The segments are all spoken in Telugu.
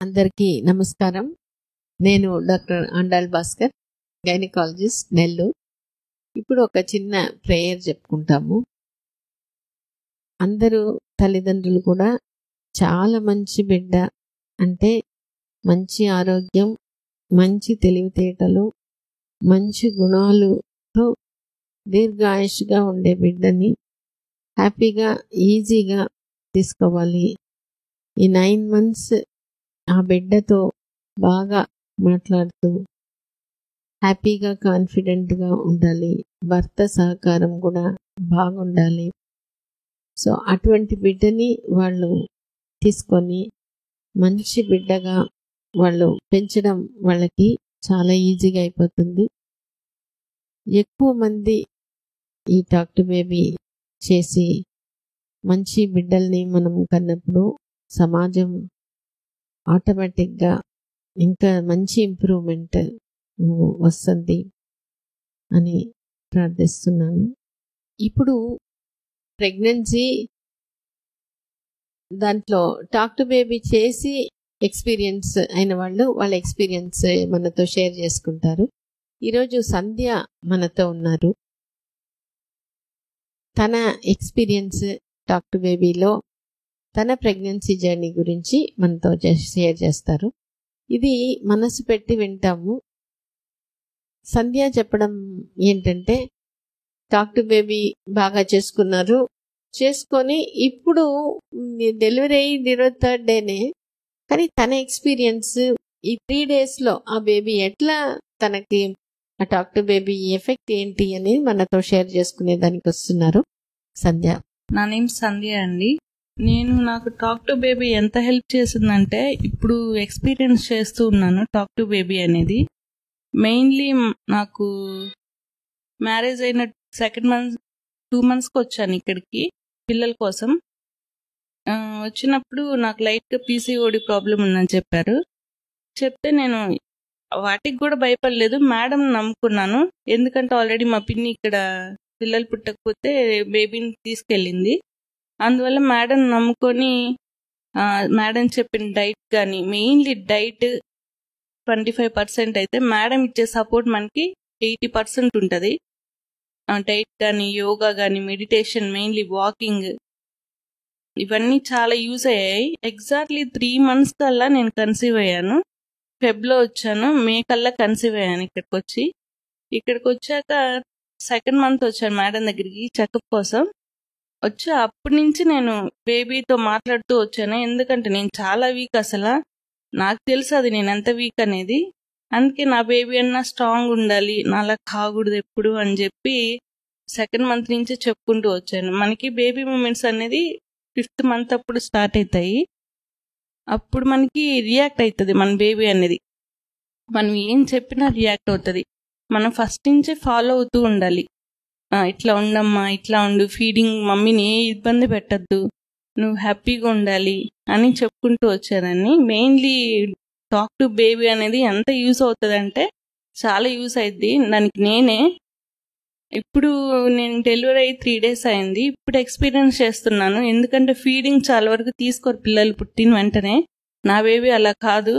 అందరికీ నమస్కారం. నేను డాక్టర్ ఆండాళ్ భాస్కర్, గైనకాలజిస్ట్, నెల్లూరు. ఇప్పుడు ఒక చిన్న ప్రేయర్ చెప్పుకుంటాము. అందరూ తల్లిదండ్రులు కూడా చాలా మంచి బిడ్డ అంటే మంచి ఆరోగ్యం, మంచి తెలివితేటలు, మంచి గుణాలుతో దీర్ఘాయుష్గా ఉండే బిడ్డని హ్యాపీగా ఈజీగా తీసుకోవాలి. ఈ 9 months ఆ బిడ్డతో బాగా మాట్లాడుతూ హ్యాపీగా కాన్ఫిడెంట్గా ఉండాలి. భర్త సహకారం కూడా బాగుండాలి. సో అటువంటి బిడ్డని వాళ్ళు తీసుకొని మంచి బిడ్డగా వాళ్ళు పెంచడం వాళ్ళకి చాలా ఈజీగా అయిపోతుంది. ఎక్కువ మంది ఈ టాక్ టు బేబీ చేసి మంచి బిడ్డల్ని మనం కన్నప్పుడు సమాజం ఆటోమేటిక్గా ఇంకా మంచి ఇంప్రూవ్మెంట్ వస్తుంది అని ప్రార్థిస్తున్నాను. ఇప్పుడు ప్రెగ్నెన్సీ దాంట్లో టాక్ టు బేబీ చేసి ఎక్స్పీరియన్స్ అయిన వాళ్ళు వాళ్ళ ఎక్స్పీరియన్స్ మనతో షేర్ చేసుకుంటారు. ఈరోజు సంధ్య మనతో ఉన్నారు. తన ఎక్స్పీరియన్స్ టాక్ టు బేబీలో తన ప్రెగ్నెన్సీ జర్నీ గురించి మనతో షేర్ చేస్తారు. ఇది మనసు పెట్టి వింటాము. సంధ్య చెప్పడం ఏంటంటే టాక్ టు బేబీ బాగా చేసుకొని ఇప్పుడు డెలివరీ అయ్యి 23rd డేనే, కానీ తన ఎక్స్పీరియన్స్ ఈ 3 daysలో ఆ బేబీ ఎట్లా తనకి ఆ టాక్ టు బేబీ ఎఫెక్ట్ ఏంటి అని మనతో షేర్ చేసుకునే దానికి వస్తున్నారు సంధ్య. నా నేమ్ సంధ్య అండి. నాకు టాక్ టు బేబీ ఎంత హెల్ప్ చేసిందంటే ఇప్పుడు ఎక్స్పీరియన్స్ చేస్తూ ఉన్నాను. టాక్ టు బేబీ అనేది మెయిన్లీ నాకు మ్యారేజ్ అయిన 2 monthsకి వచ్చాను ఇక్కడికి పిల్లల కోసం. వచ్చినప్పుడు నాకు లైట్గా పీసీఓడి ప్రాబ్లం ఉందని చెప్పారు. చెప్తే నేను వాటికి కూడా భయపడలేదు, మేడం నమ్ముకున్నాను. ఎందుకంటే ఆల్రెడీ మా పిన్ని ఇక్కడ పిల్లలు పుట్టకపోతే బేబీని తీసుకెళ్ళింది. అందువల్ల మేడం నమ్ముకొని మేడం చెప్పిన డైట్ కానీ మెయిన్లీ డైట్ 25% అయితే మేడం ఇచ్చే సపోర్ట్ మనకి 80% ఉంటుంది. డైట్ కానీ యోగా కానీ మెడిటేషన్ మెయిన్లీ వాకింగ్ ఇవన్నీ చాలా యూజ్ అయ్యాయి. ఎగ్జాక్ట్లీ 3 months కల్లా నేను కన్సీవ్ అయ్యాను. ఫెబ్లో వచ్చాను, మే కల్లా కన్సీవ్ అయ్యాను. ఇక్కడికి వచ్చాక 2nd month వచ్చాను మేడం దగ్గరికి చెకప్ కోసం. అప్పటి నుంచి నేను బేబీతో మాట్లాడుతూ వచ్చాను. ఎందుకంటే నేను చాలా వీక్, అసలు నాకు తెలుసు అది నేను ఎంత వీక్ అనేది. అందుకే నా బేబీ అన్నా స్ట్రాంగ్ ఉండాలి, నాలా కాకూడదు ఎప్పుడు అని చెప్పి 2nd month నుంచి చెప్పుకుంటూ వచ్చాను. మనకి బేబీ మూమెంట్స్ అనేది 5th month అప్పుడు స్టార్ట్ అవుతాయి. అప్పుడు మనకి రియాక్ట్ అవుతుంది మన బేబీ అనేది. మనం ఏం చెప్పినా రియాక్ట్ అవుతుంది. మనం ఫస్ట్ నుంచే ఫాలో అవుతూ ఉండాలి. ఇట్లా ఉండమ్మా, ఇట్లా ఉండు, ఫీడింగ్ మమ్మీని ఏ ఇబ్బంది పెట్టద్దు, నువ్వు హ్యాపీగా ఉండాలి అని చెప్పుకుంటూ వచ్చేదాన్ని. మెయిన్లీ టాక్ టు బేబీ అనేది ఎంత యూజ్ అవుతుంది అంటే చాలా యూజ్ అయింది దానికి. ఇప్పుడు నేను డెలివరీ అయ్యి 3 days అయింది. ఇప్పుడు ఎక్స్పీరియన్స్ చేస్తున్నాను. ఎందుకంటే ఫీడింగ్ చాలా వరకు తీసుకోరు పిల్లలు పుట్టిన వెంటనే. నా బేబీ అలా కాదు,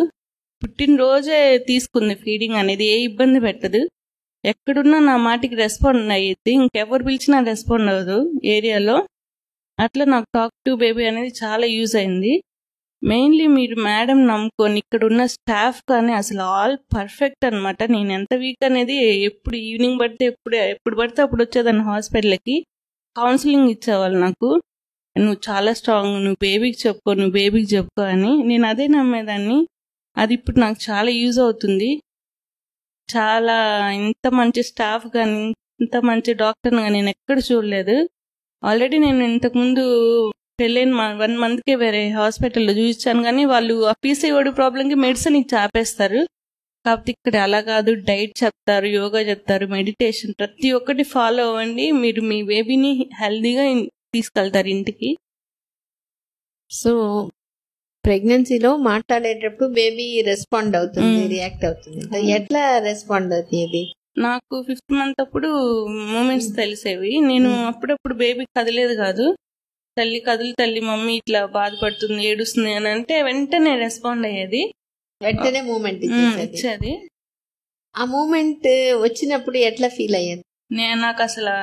పుట్టినరోజే తీసుకుంది ఫీడింగ్ అనేది, ఏ ఇబ్బంది పెట్టదు. ఎక్కడున్నా నా మాటికి రెస్పాండ్ అయ్యింది, ఇంకెవరు పిలిచినా రెస్పాండ్ అవ్వదు ఏరియాలో. అట్లా నాకు టాక్ టు బేబీ అనేది చాలా యూజ్ అయింది. మెయిన్లీ మీరు మేడం నమ్ముకొని ఇక్కడ ఉన్న స్టాఫ్ కానీ అసలు ఆల్ పర్ఫెక్ట్ అనమాట. నేను ఎంత వీక్ అనేది ఎప్పుడు ఈవినింగ్ పడితే ఎప్పుడు పడితే అప్పుడు వచ్చేదాన్ని హాస్పిటల్కి. కౌన్సిలింగ్ ఇచ్చేవాళ్ళు నాకు, నువ్వు చాలా స్ట్రాంగ్, నువ్వు బేబీకి చెప్పుకో అని. నేను అదే నమ్మేదాన్ని. అది ఇప్పుడు నాకు చాలా యూజ్ అవుతుంది. చాలా ఇంత మంచి స్టాఫ్ కానీ ఇంత మంచి డాక్టర్ని కానీ నేను ఎక్కడ చూడలేదు. ఆల్రెడీ నేను ఇంతకుముందు పెళ్ళైన 1 monthకే వేరే హాస్పిటల్లో చూపించాను, కానీ వాళ్ళు ఆ పీసీఓడి ప్రాబ్లంకి మెడిసిన్ ఇచ్చి ఆపేస్తారు. కాకపోతే ఇక్కడ అలా కాదు, డైట్ చెప్తారు, యోగా చెప్తారు, మెడిటేషన్ ప్రతి ఒక్కటి ఫాలో అవ్వండి. మీరు మీ బేబీని హెల్దీగా తీసుకెళ్తారు ఇంటికి. సో ప్రెగ్నెన్సీలో మాట్లాడేటప్పుడు బేబీ రెస్పాండ్ అవుతుంది, రియాక్ట్ అవుతుంది. ఎట్లా రెస్పాండ్ అవుతుంది? నాకు 5th month అప్పుడు మూమెంట్స్ తెలిసేవి. నేను అప్పుడప్పుడు బేబీ కదిలేదు కాదు. తల్లి కదులు తల్లి మమ్మీ ఇట్లా బాధపడుతుంది ఏడుస్తుంది అని అంటే వెంటనే రెస్పాండ్ అయ్యేది, వెంటనే మూమెంట్ ఇచ్చేది. ఆ మూమెంట్ వచ్చినప్పుడు ఎట్లా ఫీల్ అయ్యేది? నాకు అసలు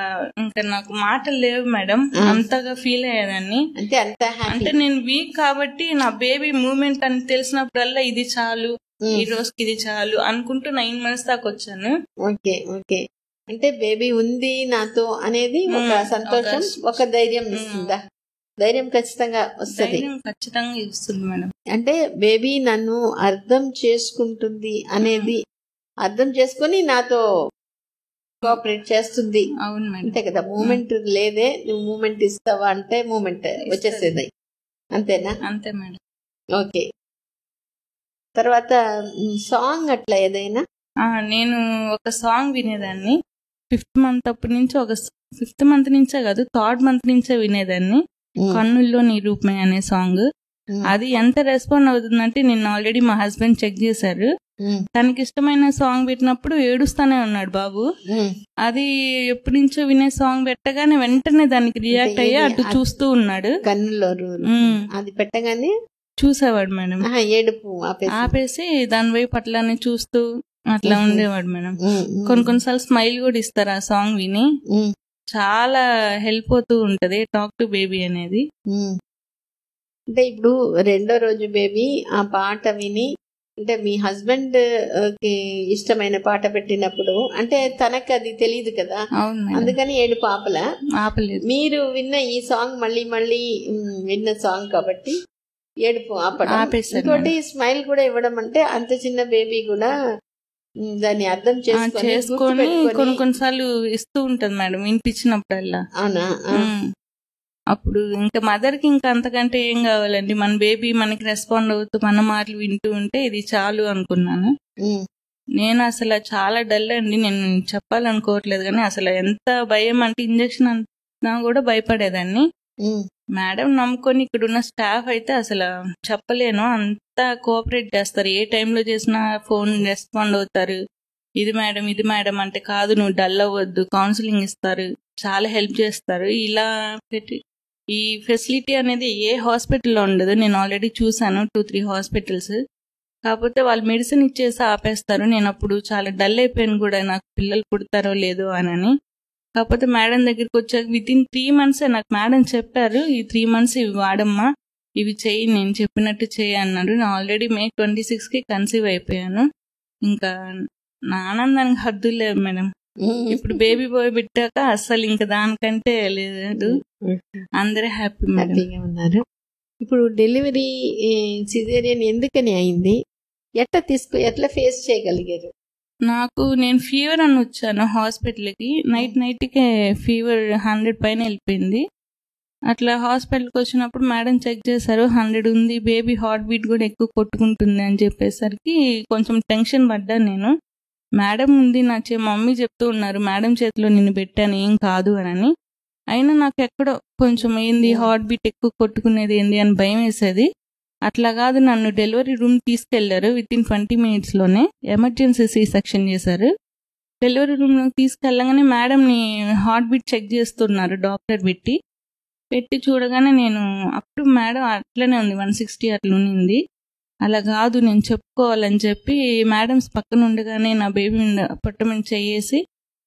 ఇంకా నాకు మాటలు లేవు మేడం, అంతగా ఫీల్ అయ్యేదాన్ని. అంటే నేను వీక్ కాబట్టి నా బేబీ మూమెంట్ అని తెలిసినప్పుడల్లా ఇది చాలు, ఈ రోజుకి ఇది చాలు అనుకుంటూ 9 months దాకా వచ్చాను. Okay okay. అంటే బేబీ ఉంది నాతో అనేది ఒక సంతోషం, ఒక ధైర్యం ఇస్తుందా? ధైర్యం ఖచ్చితంగా వస్తుంది, ఖచ్చితంగా ఇస్తుంది మేడం. అంటే బేబీ నన్ను అర్థం చేసుకుంటుంది అనేది అర్థం చేసుకుని నాతో కోఆపరేట్ చేస్తుంది. అవును మేడం, అంతే కదా. మూమెంట్ లేదే, నువ్వు మూమెంట్ ఇస్తావా అంటే మూమెంట్ వచ్చేసేది, అంతేనా? అంతే మేడం. ఓకే. తర్వాత సాంగ్ అట్లా ఏదైనా? నేను ఒక సాంగ్ వినేదాన్ని 5th month అప్పటి నుంచి, ఒక 5th month నుంచే కాదు 3rd month నుంచే వినేదాన్ని. కన్నుల్లో నీ రూపమే అనే సాంగ్. అది ఎంత రెస్పాండ్ అవుతుందంటే నిన్న ఆల్రెడీ మా హస్బెండ్ చెక్ చేశారు, తనకి ఇష్టమైన సాంగ్ పెట్టినప్పుడు ఏడుస్తానే ఉన్నాడు బాబు. అది ఎప్పటి నుంచో వినే సాంగ్ పెట్టగానే వెంటనే దానికి రియాక్ట్ అయ్యి అటు చూస్తూ ఉన్నాడు. కన్నుల్లో అది పెట్టగానే చూసేవాడు మేడం, ఏడుపు ఆపేసి దాని వైపు అట్లానే చూస్తూ అట్లా ఉండేవాడు మేడం. కొన్నిసార్లు స్మైల్ కూడా ఇస్తారు ఆ సాంగ్ విని. చాలా హెల్ప్ అవుతూ ఉంటది టాక్ టు బేబీ అనేది. అంటే ఇప్పుడు 2వ రోజు బేబీ ఆ పాట విని, అంటే మీ హస్బెండ్ కి ఇష్టమైన పాట పెట్టినప్పుడు అంటే తనకు అది తెలియదు కదా, అందుకని ఏడుపు ఆపలేదు. మీరు విన్న ఈ సాంగ్ మళ్ళీ మళ్ళీ విన్న సాంగ్ కాబట్టి ఏడుపు ఆపడం. ఇంకోటి స్మైల్ కూడా ఇవ్వడం, అంటే అంత చిన్న బేబీ కూడా దాన్ని అర్థం చేసుకొని కొన్నిసార్లు ఇస్తూ ఉంటది మేడం వినిపించినప్పుడల్లా. అవునా? అప్పుడు ఇంకా మదర్ కి ఇంకా అంతకంటే ఏం కావాలండి, మన బేబీ మనకి రెస్పాండ్ అవుతూ మన మాటలు వింటూ ఉంటే ఇది చాలు అనుకున్నాను. నేను అసలు చాలా డల్ అండి, నేను చెప్పాలనుకోవట్లేదు కానీ అసలు ఎంత భయం అంటే ఇంజక్షన్ అంతా కూడా భయపడేదాన్ని. మేడం నమ్ముకొని ఇక్కడ ఉన్న స్టాఫ్ అయితే అసలు చెప్పలేను, అంతా కోఆపరేట్ చేస్తారు. ఏ టైంలో చేసినా ఫోన్ రెస్పాండ్ అవుతారు. ఇది మేడం అంటే కాదు నువ్వు డల్ అవ్వద్దు, కౌన్సిలింగ్ ఇస్తారు, చాలా హెల్ప్ చేస్తారు. ఇలా పెట్టి ఈ ఫెసిలిటీ అనేది ఏ హాస్పిటల్లో ఉండదు. నేను ఆల్రెడీ చూసాను 2-3 హాస్పిటల్స్. కాకపోతే వాళ్ళు మెడిసిన్ ఇచ్చేసి ఆపేస్తారు. నేను అప్పుడు చాలా డల్ అయిపోయాను కూడా, నాకు పిల్లలు పుడతారో లేదో అని. కాకపోతే మేడం దగ్గరికి వచ్చాక వితిన్ 3 months నాకు మేడం చెప్పారు, ఈ 3 months ఇవి వాడమ్మా, ఇవి చెయ్యి, నేను చెప్పినట్టు చెయ్యి అన్నాడు. నేను ఆల్రెడీ May 26కి కన్సీవ్ అయిపోయాను. ఇంకా నా ఆనందానికి హద్దులు లేవు మేడం. ఇప్పుడు బేబీ బాయ్ పెట్టాక అసలు ఇంకా దానికంటే లేదు, అందరూ హ్యాపీగా ఉన్నారు. ఇప్పుడు డెలివరీ సిజేరియన్ ఎందుకని అయింది, ఎట్లా ఫేస్ చేయగలిగారు? నేను ఫీవర్ అని వచ్చాను హాస్పిటల్కి, నైట్కే ఫీవర్ 100 పైన వెళ్ళిపోయింది. అట్లా హాస్పిటల్కి వచ్చినప్పుడు మేడం చెక్ చేశారు, 100 ఉంది, బేబీ హార్ట్ బీట్ కూడా ఎక్కువ కొట్టుకుంటుంది అని చెప్పేసరికి కొంచెం టెన్షన్ పడ్డా నేను. మేడం ఉంది నా మమ్మీ చెప్తూ ఉన్నారు, మేడం చేతిలో నిన్ను పెట్టాను ఏం కాదు అని. అయినా నాకు ఎక్కడో కొంచెం ఏంది హార్ట్ బీట్ ఎక్కువ కొట్టుకునేది ఏంది అని భయం వేసేది. అట్లా కాదు, నన్ను డెలివరీ రూమ్ తీసుకెళ్లారు. వితిన్ 20 minutes ఎమర్జెన్సీ C-section చేశారు. డెలివరీ రూమ్ తీసుకెళ్ళగానే మేడంని హార్ట్ బీట్ చెక్ చేస్తున్నారు డాక్టర్ పెట్టి చూడగానే నేను అప్పుడు మేడం అట్లనే ఉంది 160 అట్లా ఉంది. అలా కాదు నేను చెప్పుకోవాలని చెప్పి మేడమ్స్ పక్కన ఉండగానే నా బేబీ పొట్ట మీద చేయేసి,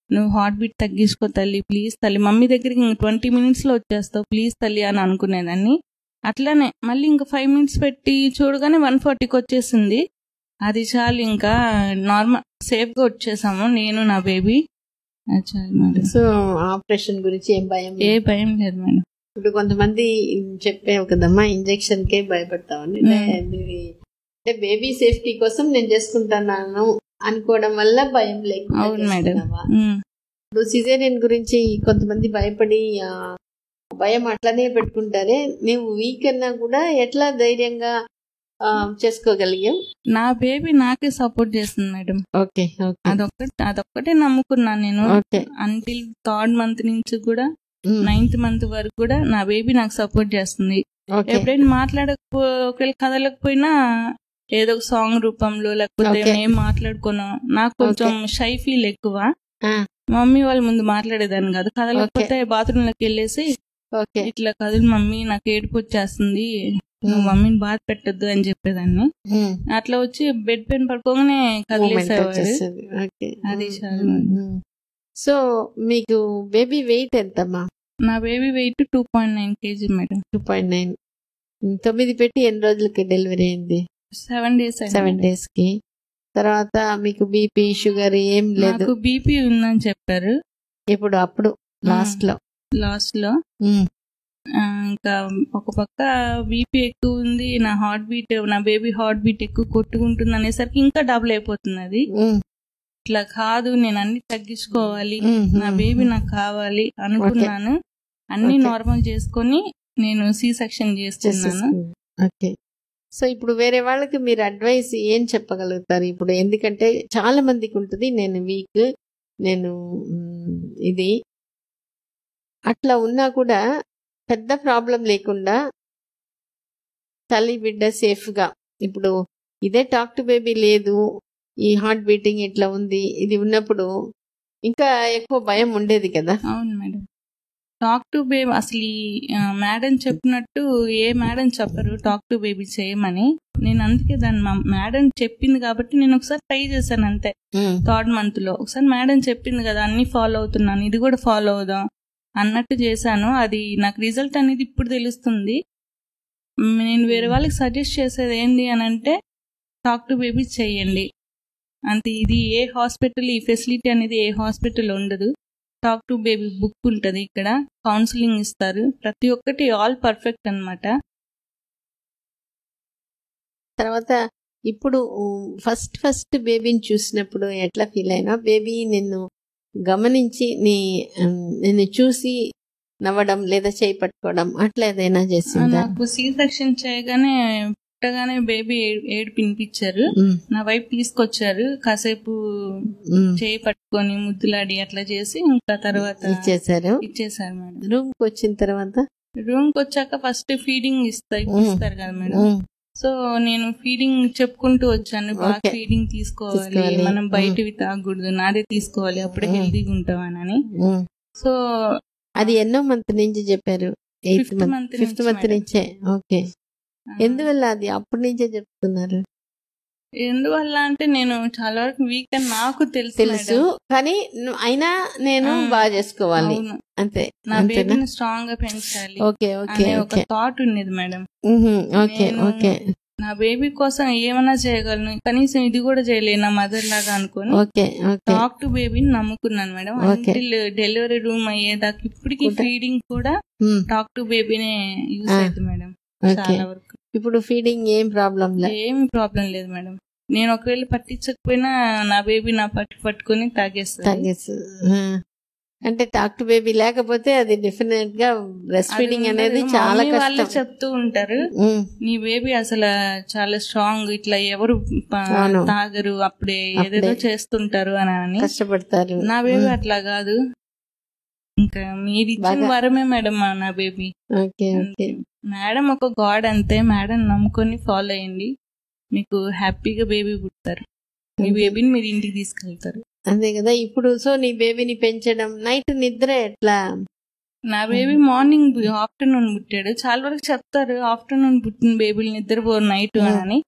నువ్వు హార్ట్ బీట్ తగ్గించుకో తల్లి, ప్లీజ్ తల్లి, మమ్మీ దగ్గరికి 20 minutes వచ్చేస్తావు ప్లీజ్ తల్లి అని అనుకునేదాన్ని. అట్లానే మళ్ళీ ఇంకా 5 minutes పెట్టి చూడగానే 140కి వచ్చేసింది. అది చాలు, ఇంకా నార్మల్ సేఫ్గా వచ్చేసాము నేను నా బేబీ. చాలు మేడం. సో ఆపరేషన్ గురించి ఏ భయం లేదు మేడం. ఇప్పుడు కొంతమంది చెప్పావు కదమ్మా ఇంజెక్షన్ కే భయపడతామని, అంటే బేబీ సేఫ్టీ కోసం నేను చేసుకుంటున్నాను అనుకోవడం వల్ల భయం లేకుండా. ఇప్పుడు సిజేరియన్ గురించి కొంతమంది భయపడి భయం అట్లానే పెట్టుకుంటారే, నువ్వు వీక్ అన్నా కూడా ఎట్లా ధైర్యంగా చేసుకోగలిగాం? నా బేబీ నాకే సపోర్ట్ చేస్తుంది మేడం. ఓకే, అదొక్కటే నమ్ముకున్నాను నేను. అంటిల్ 3rd month నుంచి కూడా 9th month వరకు కూడా నా బేబీ నాకు సపోర్ట్ చేస్తుంది. ఎప్పుడైనా ఒకవేళ కదలకపోయినా ఏదో ఒక సాంగ్ రూపంలో లేకపోతే ఏం మాట్లాడుకున్నా, నాకు కొంచెం షై ఫీల్ ఎక్కువ. మమ్మీ వాళ్ళ ముందు మాట్లాడేదాన్ని కాదు, కదలకపోతే బాత్రూమ్ లోకి వెళ్ళేసి ఓకే ఇట్లా కదులు మమ్మీ నాకు ఏడుపు వచ్చేస్తుంది, నువ్వు మమ్మీని బాధ పెట్టద్దు అని చెప్పేదాన్ని. అట్లా వచ్చి బెడ్ పైన పడుకోగానే కదిలేసేవాడు. అది చాలు. సో మీకు బేబీ వెయిట్ ఎంతమ్మా? నా బేబీ వెయిట్ 2.9 kg మేడం. 2.9. 9 పెట్టి ఎన్ని రోజులకి డెలివరీ అయింది? 7 days. 7 days కి. తర్వాత మీకు బీపీ షుగర్ ఏం లేదు? నాకు బీపీ ఉందని చెప్పారు. ఇప్పుడు అప్పుడు లాస్ట్ లో ఇంకా ఒక పక్క బీపీ ఎక్కువ ఉంది, నా బేబీ హార్ట్ బీట్ ఎక్కువ కొట్టుకుంటుంది అనేసరికి ఇంకా డబుల్ అయిపోతుంది. అది ఇట్లా కాదు, నేను అన్ని తగ్గించుకోవాలి, నా బేబీ నాకు కావాలి అనుకున్నాను. అన్ని నార్మల్ చేసుకొని నేను సి సెక్షన్ చేస్తున్నాను. ఓకే. సో ఇప్పుడు వేరే వాళ్ళకి మీరు అడ్వైస్ ఏం చెప్పగలుగుతారు ఇప్పుడు? ఎందుకంటే చాలా మందికి ఉంటుంది, నేను వీక్, నేను ఇది అట్లా ఉన్నా కూడా పెద్ద ప్రాబ్లం లేకుండా తల్లి బిడ్డ సేఫ్గా, ఇప్పుడు ఇదే టాక్ టు బేబీ లేదు, ఈ హార్ట్ బీటింగ్ ఇట్లా ఉంది, ఇది ఉన్నప్పుడు ఇంకా ఎక్కువ భయం ఉండేది కదా? అవును మేడం. టాక్ టు బేబీ అసలు మేడం చెప్పినట్టు ఏ మేడం చెప్పరు టాక్ టు బేబీ చేయమని. నేను అందుకే దాన్ని మేడం చెప్పింది కాబట్టి నేను ఒకసారి ట్రై చేశాను అంతే. 3rd month లో ఒకసారి మేడం చెప్పింది కదా, అన్ని ఫాలో అవుతున్నాను, ఇది కూడా ఫాలో అవుదాం అన్నట్టు చేశాను. అది నాకు రిజల్ట్ అనేది ఇప్పుడు తెలుస్తుంది. నేను వేరే వాళ్ళకి సజెస్ట్ చేసేది ఏంటి అని అంటే టాక్ టు బేబీ చెయ్యండి అంతే. ఇది ఏ హాస్పిటల్, ఈ ఫెసిలిటీ అనేది ఏ హాస్పిటల్ ఉండదు. టాక్ టు బేబీ బుక్ ఉంటుంది, ఇక్కడ కౌన్సిలింగ్ ఇస్తారు, ప్రతి ఒక్కటి ఆల్ పర్ఫెక్ట్ అన్నమాట. తర్వాత ఇప్పుడు ఫస్ట్ బేబీని చూసినప్పుడు ఎట్లా ఫీల్ అయినా? బేబీ నిన్ను గమనించి నిన్ను చూసి నవ్వడం లేదా చేయి పట్టుకోవడం అట్లా ఏదైనా చేసిందా? నాకు సి సెక్షన్ చేయగానే పుట్టగానే బేబీ ఏడుపు వినిపించారు, నా వైపు తీసుకొచ్చారు, కాసేపు చేయి పట్టుకొని ముద్దులాడి అట్లా చేసి ఇంకా తర్వాత ఇచ్చేసారు మేడం. రూమ్ కి వచ్చిన తర్వాత, రూమ్ కి వచ్చాక ఫస్ట్ ఫీడింగ్ ఇస్తారు కదా మేడం. సో నేను ఫీడింగ్ చెప్పుకుంటూ వచ్చాను, బాగా ఫీడింగ్ తీసుకోవాలి, మనం బయటవి తాగకూడదు, నాదే తీసుకోవాలి, అప్పుడే హెల్తీగా ఉంటామని. సో అది ఎన్నో మంత్ నుంచి చెప్పారు? 5th month నుంచే. ఓకే. ఎందువల్ల అది అప్పటి నుంచే చెప్తున్నారు? ఎందువల్ల అంటే నేను చాలా వరకు వీక్ అని నాకు తెలుసు, కానీ అయినా నేను బాగా చేసుకోవాలి అంతే, నా బేబీని స్ట్రాంగ్ గా పెంచాలి ఒక థాట్ ఉండేది మేడం. నా బేబీ కోసం ఏమైనా చేయగలను, కనీసం ఇది కూడా చేయలేదు నా మదర్ లాగా అనుకుని టాక్ టు బేబీని నమ్ముకున్నాను మేడం. అంటిల్ డెలివరీ రూమ్ అయ్యేదాకా ఇప్పటికి ఫీడింగ్ కూడా టాక్ టు బేబీనే యూజ్ అవుతుంది మేడం చాలా వరకు. ఇప్పుడు ఫీడింగ్ ఏం ప్రాబ్లం లేదు మేడం. నేను ఒకవేళ పట్టించకపోయినా నా బేబీ నా పట్టుకొని తాగేస్తుంది. అంటే టాక్ టు బేబీ లేకపోతే అది డెఫినెట్ గా బ్రెస్ట్ ఫీడింగ్ అనేది చాలా కష్టం. చెప్తూ ఉంటారు, నీ బేబీ అసలు చాలా స్ట్రాంగ్, ఇట్లా ఎవరు తాగరు, అప్పుడే ఏదేదో చేస్తుంటారు అని కష్టపడతారు. నా బేబీ అట్లా కాదు, ఇంకా మీరు ఇచ్చిన వరమే మేడం నా బేబీ. మేడం ఒక గాడ్ అంతే, మేడం నమ్ముకొని ఫాలో అయ్యండి, మీకు హ్యాపీగా బేబీ పుడతారు, మీ బేబీని మీరు ఇంటికి తీసుకెళ్తారు. అంతే కదా. ఇప్పుడు సో నీ బేబీని పెంచడం, నైట్ నిద్ర ఎట్లా? నా బేబీ మార్నింగ్ ఆఫ్టర్నూన్ పుట్టాడు, చాలా వరకు చెప్తారు ఆఫ్టర్నూన్ పుట్టిన బేబీలు నిద్రపోరు నైట్ అని.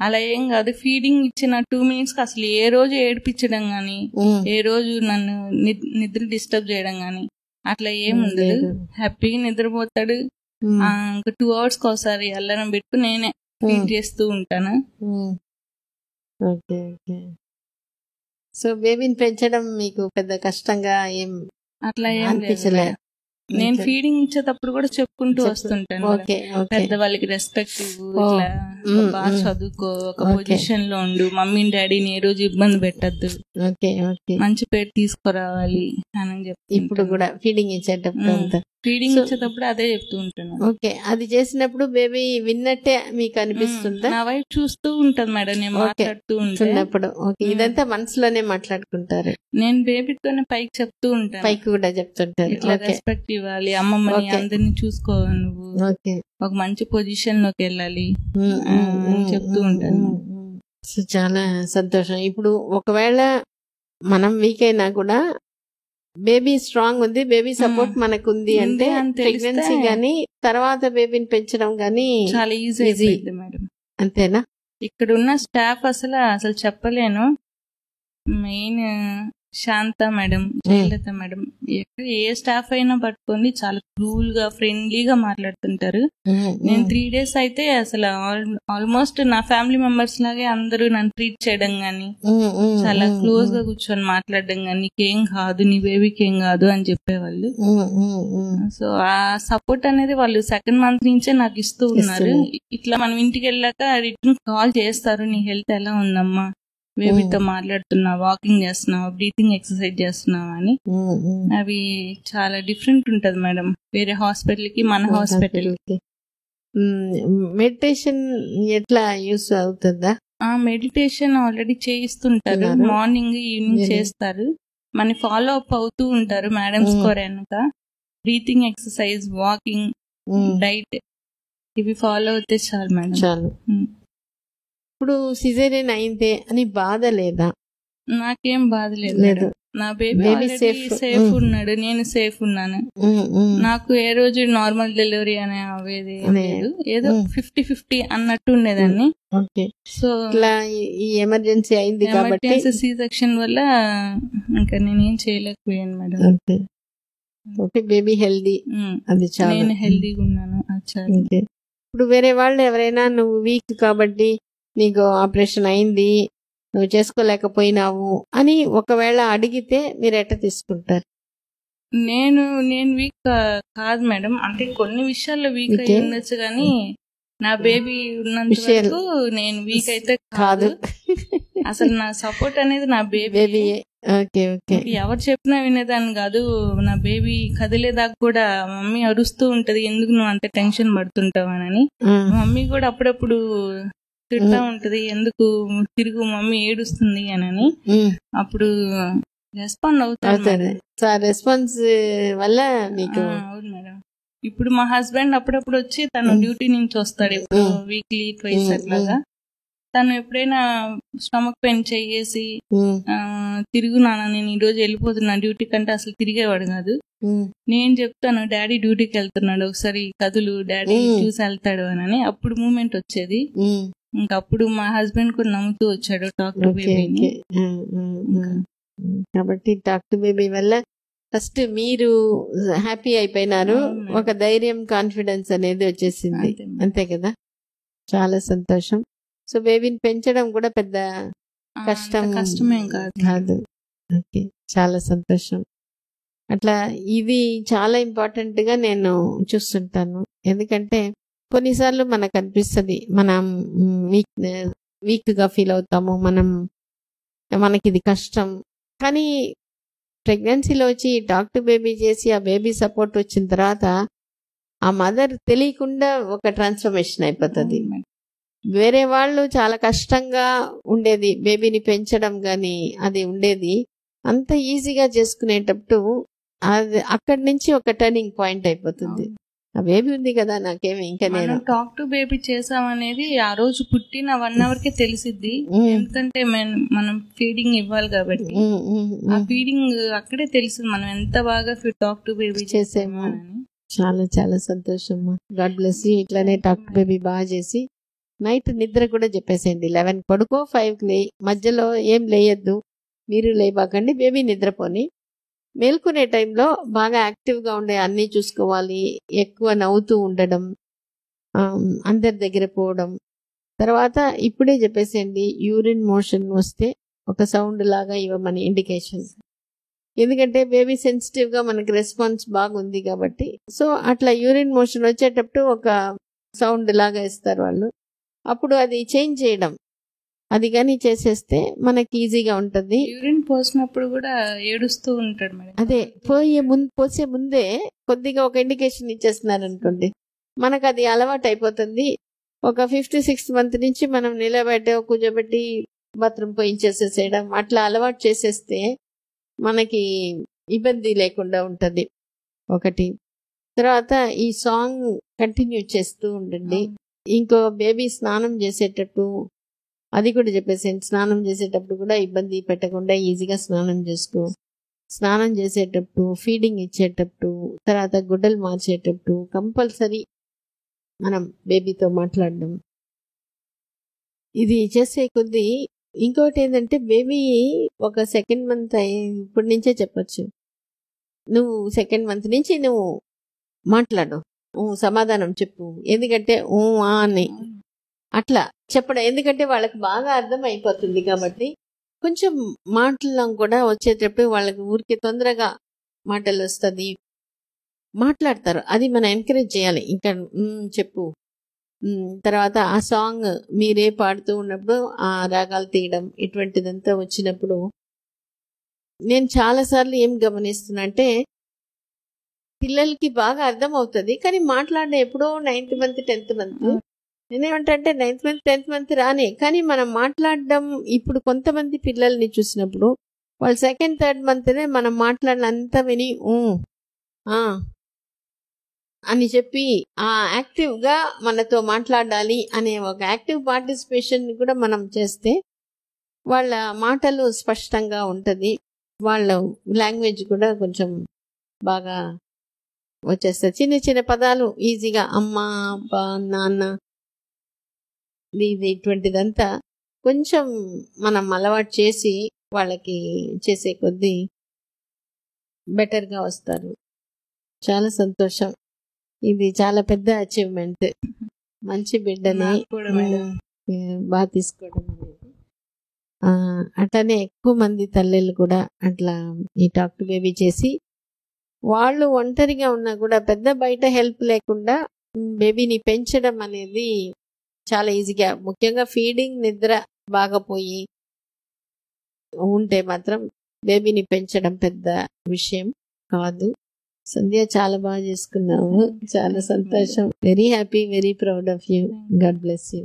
అలా ఏం కాదు, ఫీడింగ్ ఇచ్చిన 2 minutes అసలు ఏ రోజు ఏడిపించడం గానీ, ఏ రోజు నన్ను నిద్ర డిస్టర్బ్ చేయడం గానీ అట్లా ఏం ఉండదు, హ్యాపీగా నిద్రపోతాడు. ఇంకా 2 hours ఒకసారి అల్లారం పెట్టుకు నేనే ఫీడ్ చేస్తూ ఉంటాను. సో బేబీని పెంచడం మీకు పెద్ద కష్టంగా ఏం అట్లా ఏం అనిపించలేదు. నేను ఫీడింగ్ ఇచ్చేటప్పుడు కూడా చెప్పుకుంటూ వస్తుంటాను, పెద్దవాళ్ళకి రెస్పెక్ట్ ఇవ్వు, ఇట్లా బాగా చదువుకో, ఒక పొజిషన్ లో ఉండు, మమ్మీ డాడీని ఏ రోజు ఇబ్బంది పెట్టద్దు, మంచి పేరు తీసుకురావాలి అని చెప్తాను. ఇప్పుడు కూడా ఫీడింగ్ ఇచ్చేటప్పుడు అదే చెప్తూ ఉంటాను. ఓకే. అది చేసినప్పుడు బేబీ విన్నట్టే మీకు అనిపిస్తుందా? నా వైపు చూస్తూ ఉంటది మేడం, నేను మాట్లాడుతూ ఉంటాను. ఇదంతా మనసులోనే మాట్లాడుకుంటారు. నేను బేబీతోనే పైకి చెప్తూ ఉంటాను, పైకి కూడా చెప్తుంటారు, రెస్పెక్ట్ ఇవ్వాలి, అమ్మమ్మని అందరినీ చూసుకోవాలి, నువ్వు ఒక మంచి పొజిషన్ లోకి వెళ్ళాలి అని చెప్తూ ఉంటాను. చాలా సంతోషం. ఇప్పుడు ఒకవేళ మనం వీక్ అయినా కూడా బేబీ స్ట్రాంగ్ ఉంది, బేబీ సపోర్ట్ మనకు ఉంది అంటే ఉంది అని తెలిస్తే ప్రెగ్నెన్సీ గానీ తర్వాత బేబీని పెంచడం గానీ చాలా ఈజీ ఈజీ. అయిపోయింది మేడం. అంతేనా? ఇక్కడ ఉన్న స్టాఫ్ అసలు చెప్పలేను. మెయిన్ శాంత మేడం, జయలత మేడం, ఎక్కడ ఏ స్టాఫ్ అయినా పట్టుకోండి చాలా కూల్ గా ఫ్రెండ్లీగా మాట్లాడుతుంటారు. నేను 3 days అయితే అసలు ఆల్మోస్ట్ నా ఫ్యామిలీ మెంబర్స్ లాగే అందరూ నన్ను ట్రీట్ చేయడం గానీ, చాలా క్లోజ్ గా కూర్చొని మాట్లాడడం గానీ, నీకేం కాదు, నీ బేబీకి ఏం కాదు అని చెప్పేవాళ్ళు. సో ఆ సపోర్ట్ అనేది వాళ్ళు 2nd month నుంచే నాకు ఇస్తూ ఉన్నారు. ఇట్లా మనం ఇంటికి వెళ్ళాక రిటర్న్ కాల్ చేస్తారు, నీ హెల్త్ ఎలా ఉందమ్మా, బేబీతో మాట్లాడుతున్నావు, వాకింగ్ చేస్తున్నావు, బ్రీతింగ్ ఎక్సర్సైజ్ చేస్తున్నావు అని. అవి చాలా డిఫరెంట్ ఉంటది మేడం వేరే హాస్పిటల్ కి మన హాస్పిటల్ కి. మెడిటేషన్ ఎట్లా యూస్ అవుతుందా? మెడిటేషన్ ఆల్రెడీ చేయిస్తుంటారు, మార్నింగ్ ఈవినింగ్ చేస్తారు. మన ఫాలో అప్ అవుతూ ఉంటారు మేడమ్స్ కోరనక. బ్రీతింగ్ ఎక్సర్సైజ్, వాకింగ్, డైట్ ఇవి ఫాలో అవుతే చాలు మేడం. చాలు. ఇప్పుడు సిజేరియన్ అయిందే అని బాధ లేదా? నాకేం బాధ లేదు. నా బేబీ సేఫ్ ఉన్నాడు, నేను సేఫ్ ఉన్నాను. నాకు ఏ రోజు నార్మల్ డెలివరీ అనే అవేది లేదు, ఏదో 50-50 అన్నట్టు ఉండేదాన్ని. సో ఈ ఎమర్జెన్సీ అయింది కాబట్టి, ఎమర్జెన్సీ సి సెక్షన్ వల్ల ఇంకా నేనేం చేయలేకపోయాను మేడం. ఓకే, బేబీ హెల్దీ, అది చాలా. నేను హెల్దీగా ఉన్నాను. ఇప్పుడు వేరే వాళ్ళు ఎవరైనా నువ్వు వీక్ కాబట్టి నీకు ఆపరేషన్ అయింది, నువ్వు చేసుకోలేకపోయినావు అని ఒకవేళ అడిగితే మీరు ఎట్లా తీసుకుంటారు? నేను వీక్ కాదు మేడం. అంటే కొన్ని విషయాల్లో వీక్ అయి ఉండొచ్చు కానీ నా బేబీ ఉన్నంత వరకు నేను వీక్ అయితే కాదు. అసలు నా సపోర్ట్ అనేది నా బేబీ. ఎవరు చెప్పినా వినేదాన్ని కాదు. నా బేబీ కదిలేదాకా కూడా మమ్మీ అరుస్తూ ఉంటది, ఎందుకు నువ్వు అంత టెన్షన్ పడుతుంటావని. మమ్మీ కూడా అప్పుడప్పుడు తిడతా ఉంటది, ఎందుకు తిరుగు మమ్మీ ఏడుస్తుంది అని. అప్పుడు రెస్పాండ్ అవుతాను. రెస్పాన్స్ వల్ల మీకు. అవును మేడం. ఇప్పుడు మా హస్బెండ్ అప్పుడప్పుడు వచ్చి తను డ్యూటీ నుంచి వస్తాడు, ఇప్పుడు వీక్లీ ట్వైస్ అట్లాగా. తను ఎప్పుడైనా స్టమక్ పెయిన్ చేసి తిరుగు నాన్న, నేను ఈ రోజు వెళ్ళిపోతున్నా డ్యూటీ కంటే, అసలు తిరిగేవాడు కాదు. నేను చెప్తాను డాడీ డ్యూటీకి వెళ్తున్నాడు, ఒకసారి కదులు, డాడీ చూసి వెళ్తాడు అని. అప్పుడు మూమెంట్ వచ్చేది. ఇంకప్పుడు మా హస్బెండ్ కూడా నమ్ముతూ వచ్చాడు డాక్టర్ బేబీని. కాబట్టి డాక్టర్ బేబీ వల్ల ఫస్ట్ మీరు హ్యాపీ అయిపోయినారు, ఒక ధైర్యం, కాన్ఫిడెన్స్ అనేది వచ్చేసింది. అంతే కదా? చాలా సంతోషం. సో బేబీని పెంచడం కూడా పెద్ద కష్టమేం కాదు. ఓకే, చాలా సంతోషం. అట్లా ఇది చాలా ఇంపార్టెంట్ గా నేను చూస్తుంటాను. ఎందుకంటే కొన్నిసార్లు మనకు అనిపిస్తుంది మనం వీక్ గా ఫీల్ అవుతాము, మనకి ఇది కష్టం. కానీ ప్రెగ్నెన్సీలో వచ్చి డాక్టర్ బేబీ చేసి ఆ బేబీ సపోర్ట్ వచ్చిన తర్వాత ఆ మదర్ తెలియకుండా ఒక ట్రాన్స్ఫర్మేషన్ అయిపోతుంది. వేరే వాళ్ళు చాలా కష్టంగా ఉండేది బేబీని పెంచడం గాని, అది ఉండేది అంత ఈజీగా చేసుకునేటప్పుడు అది అక్కడి నుంచి ఒక టర్నింగ్ పాయింట్ అయిపోతుంది. ఆ బేబీ ఉంది కదా, నాకేమి ఇంకా నేను డాక్టర్ బేబీ చేసామనేది ఆ రోజు పుట్టిన 1 hour కే తెలిసిద్ది. ఎందుకంటే మనం ఫీడింగ్ ఇవ్వాలి కాబట్టి ఆ ఫీడింగ్ అక్కడే తెలిసింది మనం ఎంత బాగా డాక్టర్ బేబీ చేసాము. చాలా చాలా సంతోషం. God bless you. ఇట్లానే డాక్టర్ బేబీ బాగా చేసి నైట్ నిద్ర కూడా చెప్పేసేయండి. 11 పడుకో, 5 లేయి, మధ్యలో ఏం లేయద్దు, మీరు లేబాకండి, బేబీ నిద్రపోని. మేల్కొనే టైంలో బాగా యాక్టివ్గా ఉండే అన్నీ చూసుకోవాలి, ఎక్కువ నవ్వుతూ ఉండడం, అందరి దగ్గర పోవడం. తర్వాత ఇప్పుడే చెప్పేసేయండి, యూరిన్ మోషన్ వస్తే ఒక సౌండ్ లాగా ఇవ్వమని ఇండికేషన్. ఎందుకంటే బేబీ సెన్సిటివ్గా మనకి రెస్పాన్స్ బాగుంది కాబట్టి. సో అట్లా యూరిన్ మోషన్ వచ్చేటప్పుడు ఒక సౌండ్ లాగా ఇస్తారు వాళ్ళు. అప్పుడు అది చేంజ్ చేయడం, అది కానీ చేసేస్తే మనకి ఈజీగా ఉంటుంది. యూరిన్ పోసినప్పుడు కూడా ఏడుస్తూ ఉంటాడు మేడం. అదే పోసే ముందే కొద్దిగా ఒక ఇండికేషన్ ఇచ్చేస్తున్నారు అనుకోండి, మనకు అది అలవాటు అయిపోతుంది. ఒక 5th 6th month నుంచి మనం నిలబెట్టి కూర్చోబెట్టి బాత్రూమ్ పోయించేసేసేయడం, అట్లా అలవాటు చేసేస్తే మనకి ఇబ్బంది లేకుండా ఉంటుంది ఒకటి. తర్వాత ఈ సాంగ్ కంటిన్యూ చేస్తూ ఉండండి. ఇంకో బేబీ స్నానం చేసేటట్టు అది కూడా చెప్పేసి, స్నానం చేసేటప్పుడు కూడా ఇబ్బంది పెట్టకుండా ఈజీగా స్నానం చేసుకో. స్నానం చేసేటప్పుడు, ఫీడింగ్ ఇచ్చేటప్పుడు, తర్వాత గుడ్డలు మార్చేటప్పుడు కంపల్సరీ మనం బేబీతో మాట్లాడడం. ఇది చేసే కొద్దీ ఇంకోటి ఏంటంటే బేబీ ఒక సెకండ్ మంత్ ఇప్పటి నుంచే చెప్పొచ్చు. నువ్వు సెకండ్ మంత్ నుంచి నువ్వు మాట్లాడు, సమాధానం చెప్పు. ఎందుకంటే అని అట్లా చెప్పడం, ఎందుకంటే వాళ్ళకి బాగా అర్థం అయిపోతుంది కాబట్టి కొంచెం మాటలు కూడా వచ్చేటప్పుడు వాళ్ళకి ఊరికి తొందరగా మాటలు వస్తుంది, మాట్లాడతారు. అది మనం ఎంకరేజ్ చేయాలి. ఇంకా చెప్పు. తర్వాత ఆ సాంగ్ మీరే పాడుతూ ఉన్నప్పుడు ఆ రాగాలు తీయడం ఇటువంటిదంతా వచ్చినప్పుడు నేను చాలాసార్లు ఏం గమనిస్తున్నా అంటే పిల్లలకి బాగా అర్థం అవుతుంది, కానీ మాట్లాడడం ఎప్పుడో 9th మంత్ 10th మంత్. నేనేమంటే 9th మంత్ 10th మంత్ రానే, కానీ మనం మాట్లాడడం ఇప్పుడు కొంతమంది పిల్లల్ని చూసినప్పుడు వాళ్ళు 2nd 3rd మంత్నే మనం మాట్లాడినంతా విని అని చెప్పి ఆ యాక్టివ్గా మనతో మాట్లాడాలి అనే ఒక యాక్టివ్ పార్టిసిపేషన్ కూడా మనం చేస్తే వాళ్ళ మాటలు స్పష్టంగా ఉంటుంది, వాళ్ళ లాంగ్వేజ్ కూడా కొంచెం బాగా వచ్చేస్తుంది. చిన్న చిన్న పదాలు ఈజీగా అమ్మ, అబ్బా, నాన్న, ఇది ఇటువంటిదంతా కొంచెం మనం అలవాటు చేసి వాళ్ళకి చేసే కొద్దీ బెటర్గా వస్తారు. చాలా సంతోషం. ఇది చాలా పెద్ద అచీవ్మెంట్. మంచి బిడ్డని బాగా తీసుకోవడం అనేది. అట్లానే ఎక్కువ మంది తల్లిలు కూడా అట్లా ఈ టాక్ టు బేబీ చేసి వాళ్ళు ఒంటరిగా ఉన్నా కూడా పెద్ద బయట హెల్ప్ లేకుండా బేబీని పెంచడం అనేది చాలా ఈజీగా, ముఖ్యంగా ఫీడింగ్ నిద్ర బాగా పోయి ఉంటే మాత్రం బేబీని పెంచడం పెద్ద విషయం కాదు. సంధ్య చాలా బాగా చేసుకున్నావు. చాలా సంతోషం. Very happy, very proud of you. God bless you.